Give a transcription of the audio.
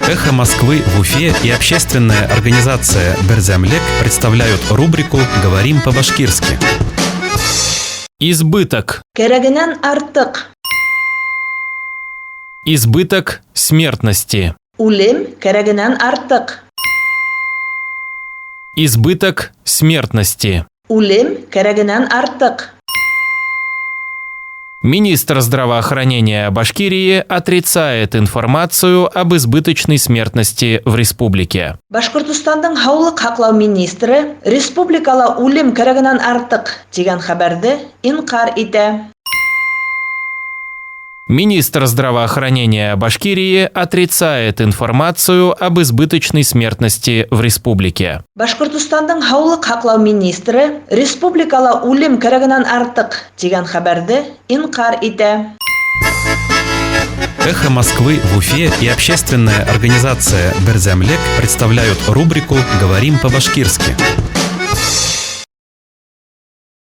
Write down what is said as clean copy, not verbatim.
«Эхо Москвы» в Уфе и общественная организация «Берзямлек» представляют рубрику «Говорим по-башкирски». Избыток. Керегенен артык. Избыток смертности. Улем керегенен артык. Избыток смертности. Улем керегенен артык. Министр здравоохранения Башкирии отрицает информацию об избыточной смертности в республике. Башкортостандың һаулык һаклау министры республикала улем керегенен артык дигән хәбәрде инкар итә. Министр здравоохранения Башкирии отрицает информацию об избыточной смертности в республике. Башкортостандың һаулык һаклау министры республикала улем керегенен артык дигән хәбәрде инкар итә. «Эхо Москвы» в Уфе и общественная организация «Берзямлек» представляют рубрику «Говорим по-башкирски».